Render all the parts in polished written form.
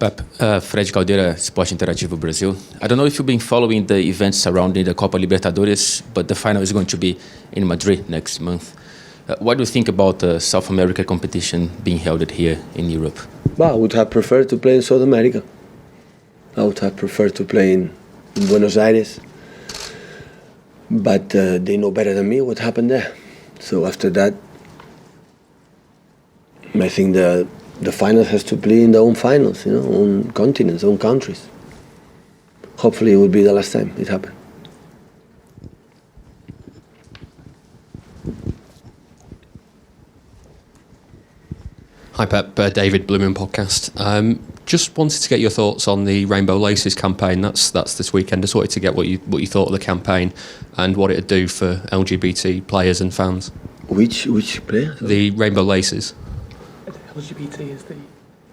Pep, Fred Caldeira, Esporte Interativo Brazil. I don't know if you've been following the events surrounding the Copa Libertadores, but the final is going to be in Madrid next month. What do you think about the South America competition being held here in Europe? Well, I would have preferred to play in South America. I would have preferred to play in Buenos Aires. But they know better than me what happened there. So after that, I think the finals has to play in their own finals, own continents, own countries. Hopefully it will be the last time it happened. Hi Pep, David, Blue Moon Podcast. Just wanted to get your thoughts on the Rainbow Laces campaign. That's this weekend. Just wanted to get what you thought of the campaign and what it'd do for LGBT players and fans. Which player? The Rainbow Laces. LGBT is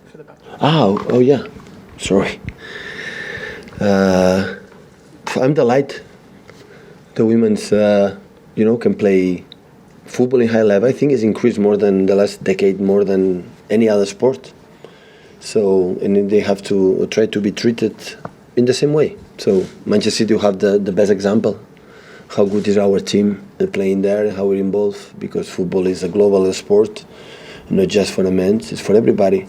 for the back. Oh yeah. Sorry. I'm delighted. The women's, can play football in high level. I think it's increased more than the last decade, more than any other sport. So, and they have to try to be treated in the same way. So, Manchester City will have the best example. How good is our team playing there, how we're involved, because football is a global sport, not just for the men, it's for everybody.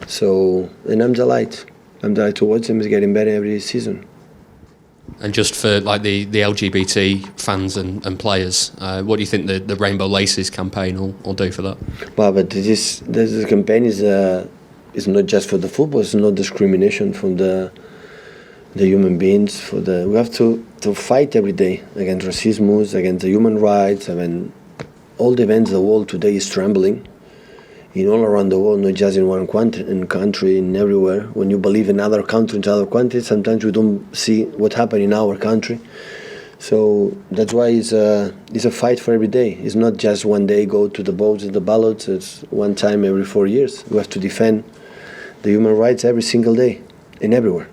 So, and I'm delighted. I'm delighted to watch them. It's getting better every season. And just for like the LGBT fans and players, what do you think the Rainbow Laces campaign will do for that? Well, but this campaign is not just for the football. It's not discrimination from the human beings. We have to fight every day against racism, against the human rights. I mean, all the events the world today is trembling. In all around the world, not just in one country, in everywhere. When you believe in other countries, other countries, sometimes we don't see what happened in our country. So that's why it's a fight for every day. It's not just one day go to the votes and the ballots. It's one time every 4 years. We have to defend the human rights every single day and everywhere.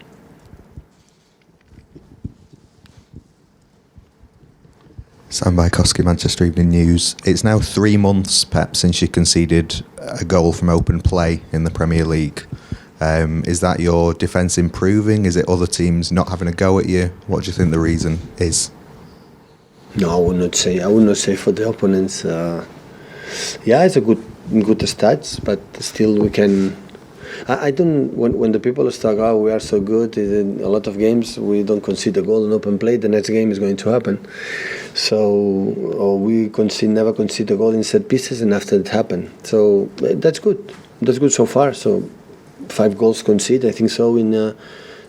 Sam Bajkowski, Manchester Evening News. It's now 3 months, Pep, since you conceded a goal from open play in the Premier League. Is that your defence improving? Is it other teams not having a go at you? What do you think the reason is? No, I would not say for the opponents. Yeah, it's a good stats, but still we can. I don't. When the people start, we are so good. In a lot of games we don't concede a goal in open play. The next game is going to happen. So we never concede a goal in set pieces, and after it happened. So that's good. That's good so far. So 5 goals conceded, I think so, in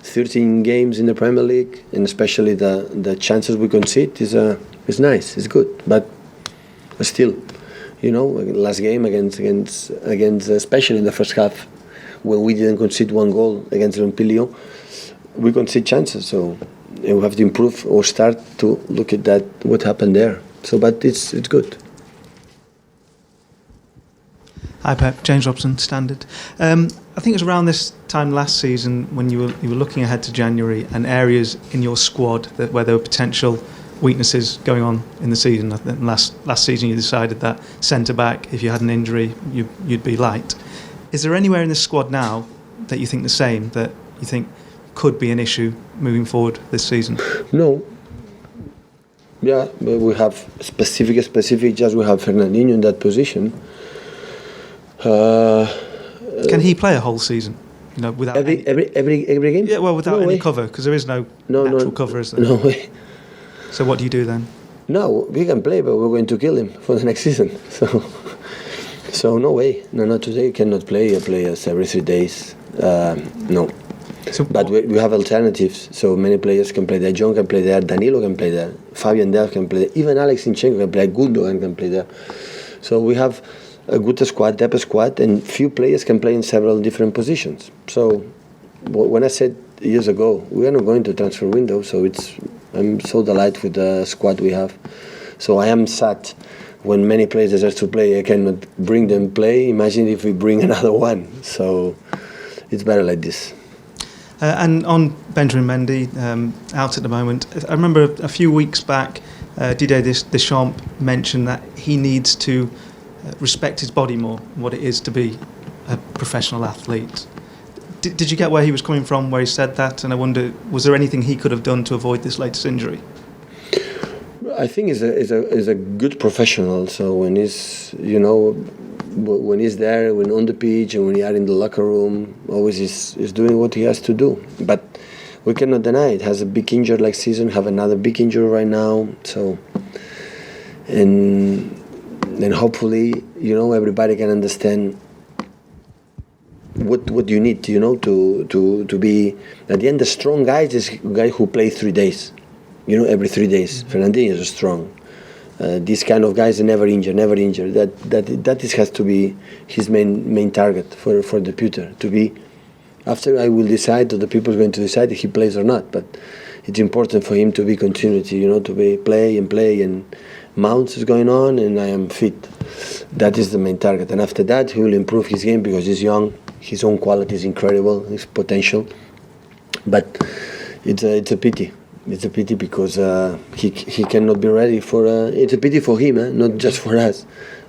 13 games in the Premier League, and especially the chances we concede is nice. It's good, but still, last game against especially in the first half, when we didn't concede 1 goal against Montpellier, we concede chances. So we have to improve or start to look at that, what happened there. So, but it's good. Hi Pep, James Robson, Standard. I think it was around this time last season when you were looking ahead to January and areas in your squad where there were potential weaknesses going on in the season. I think last season you decided that centre back, if you had an injury, you'd be light. Is there anywhere in the squad now that you think the same, that you think could be an issue moving forward this season? No. Yeah, but we have specific. Just we have Fernandinho in that position. Can he play a whole season? Without every game? Yeah, well, without any cover, because there is no natural cover, is there? No way. So what do you do then? No, we can play, but we're going to kill him for the next season. So no way. No, not today. You cannot play. You play us every 3 days. No. So but we have alternatives. So many players can play there. John can play there. Danilo can play there. Fabian Delph can play there. Even Alex Zinchenko can play. Gundogan can play there. So we have a good squad, depth squad, and few players can play in several different positions. So when I said years ago, we are not going to transfer window. So I'm so delighted with the squad we have. So I am sad when many players deserve to play, I cannot bring them play. Imagine if we bring another one. So it's better like this. And on Benjamin Mendy, out at the moment, I remember a few weeks back, Didier Deschamps mentioned that he needs to respect his body more, what it is to be a professional athlete. Did you get where he was coming from, where he said that? And I wonder, was there anything he could have done to avoid this latest injury? I think he's a good professional. So when he's there, when on the pitch, and when he are in the locker room, always is doing what he has to do. But we cannot deny it. Has a big injury like season, have another big injury right now. So and hopefully, everybody can understand what you need, to be at the end. The strong guy is a guy who plays 3 days, every 3 days. Fernandinho is strong. These kind of guys are never injured. That has to be his main target for the future. To be after I will decide, or the people are going to decide if he plays or not. But it's important for him to be continuity, to be play, and Mounts is going on, and I am fit. That is the main target. And after that, he will improve his game because he's young. His own quality is incredible, his potential. But it's a pity. It's a pity because he cannot be ready for. It's a pity for him, not just for us,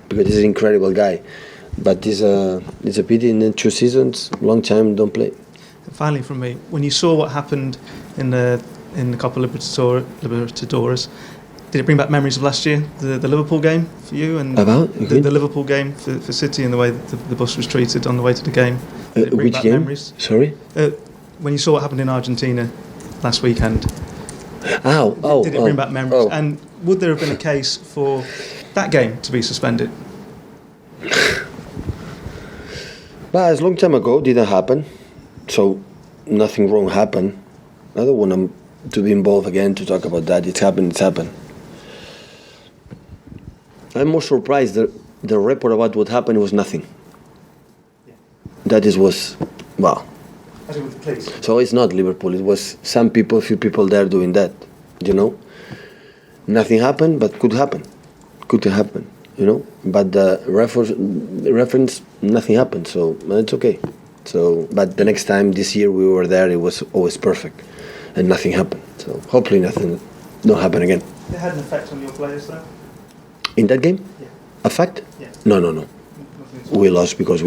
because he's an incredible guy. But it's a pity in the 2 seasons, long time don't play. And finally, from me, when you saw what happened in the Copa Libertadores, did it bring back memories of last year, the Liverpool game for you, and the Liverpool game for City, and the way that the bus was treated on the way to the game? Did it bring which back game? Memories? Sorry. When you saw what happened in Argentina last weekend. Did it bring back memories? And would there have been a case for that game to be suspended? But it's a long time ago, didn't happen, so nothing wrong happened. I don't want to be involved again to talk about that. It's happened. I'm more surprised that the report about what happened was nothing. Yeah. That was wow. As it with the police. So it's not Liverpool. It was some people, few people there doing that. Nothing happened, but could happen. Could happen. But the reference, nothing happened. So it's okay. So, but the next time this year we were there, it was always perfect, and nothing happened. So hopefully nothing don't happen again. It had an effect on your players, though. In that game? Yeah. Effect? Yeah. No. We lost because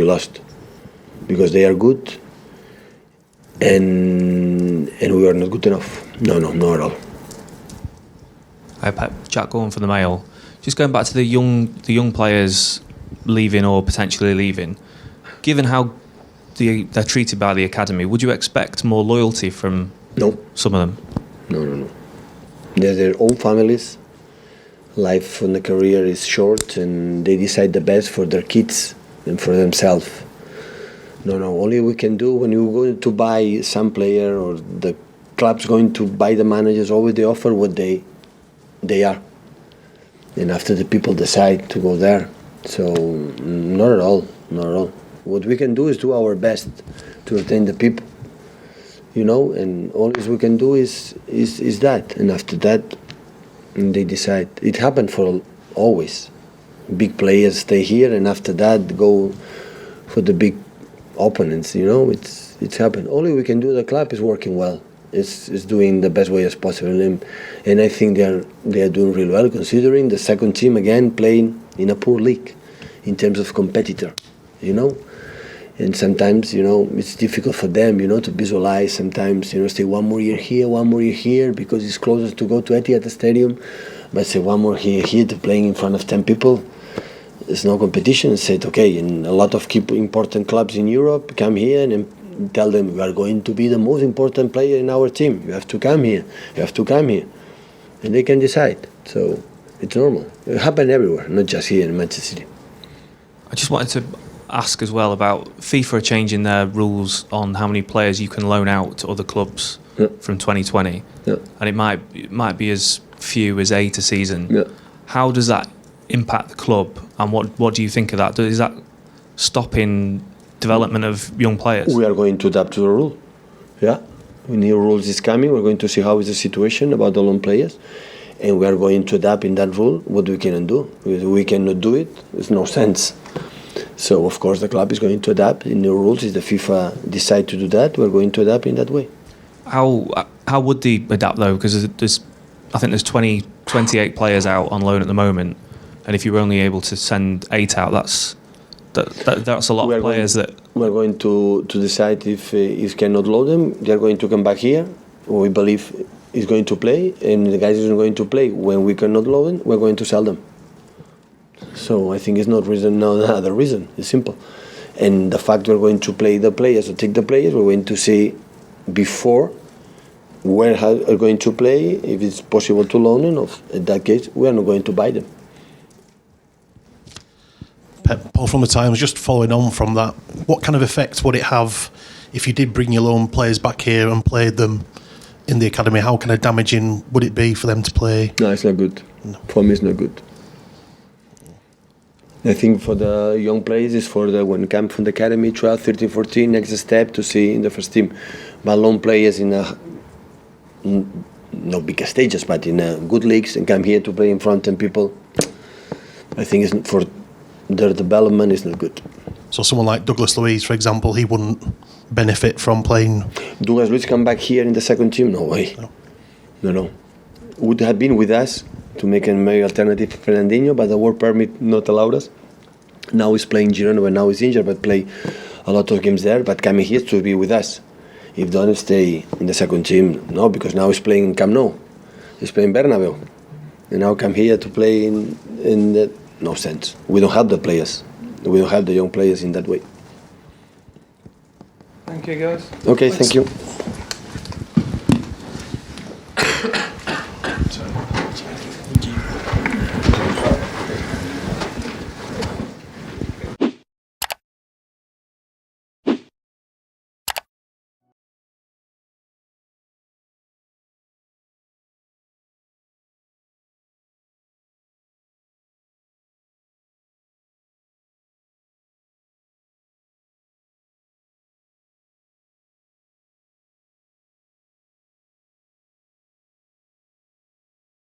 they are good, and we are not good enough. No, not at all. Hi Pep, Jack Gordon from the Mail. Just going back to the young players leaving or potentially leaving. Given how they're treated by the academy, would you expect more loyalty from some of them? No. They're their own families. Life and the career is short, and they decide the best for their kids and for themselves. No. Only we can do when you go to buy some player, or the club's going to buy the managers, always they offer what they are. And after the people decide to go there. So not at all. What we can do is do our best to retain the people. And all we can do is that. And after that, they decide. It happened for always. Big players stay here, and after that go for the big opponents. It's happened. Only we can do. The club is working well. It's doing the best way as possible, and I think they are doing really well, considering the second team again playing in a poor league in terms of competitor. And sometimes it's difficult for them to visualize. Sometimes stay one more year here because it's closer to go to Etihad Stadium, but say one more here to playing in front of 10 people. There's no competition. Said okay, and a lot of important clubs in Europe come here and tell them, we are going to be the most important player in our team. You have to come here. And they can decide. So it's normal. It happens everywhere, not just here in Manchester City. I just wanted to ask as well about FIFA are changing their rules on how many players you can loan out to other clubs from 2020. Yeah. And it might be as few as 8 a season. Yeah. How does that impact the club, and what do you think of that? Is that stopping development of young players? We are going to adapt to the rule. Yeah. New rules is coming. We're going to see how is the situation about the loan players, and we are going to adapt in that rule what we can do. We cannot do it. There's no sense. So of course the club is going to adapt in the rules. If the FIFA decide to do that, we're going to adapt in that way. How would they adapt though? Because I think there's 28 players out on loan at the moment, and if you're only able to send 8 out, That's a lot of players that we're going to decide if cannot load them. They're going to come back here. We believe is going to play, and the guys are going to play. When we cannot load them, we're going to sell them. So I think it's not reason, no other reason. It's simple. And the fact we're going to play the players or take the players, we're going to see before where are going to play, if it's possible to loan them. In that case, we are not going to buy them. Pep, Paul from the Times, just following on from that, what kind of effect would it have if you did bring your loan players back here and played them in the academy? How kind of damaging would it be for them to play? No, it's not good. No. For me, it's not good. I think for the young players, it's for the when come from the academy, 12, 13, 14, next step to see in the first team. But loan players in no big stages, but in good leagues and come here to play in front of people, I think it's for their development is not good. So someone like Douglas Luiz, for example, he wouldn't benefit from playing. Douglas Luiz come back here in the second team? No way. No. Would have been with us to make a maybe alternative for Fernandinho, but the work permit not allowed us. Now he's playing Girona, but now he's injured, but play a lot of games there, but coming here to be with us. If don't stay in the second team, no, because now he's playing in Camp Nou. He's playing Bernabeu. And now come here to play in the, no sense. We don't have the players. We don't have the young players in that way. Thank you, guys. Okay, thank you.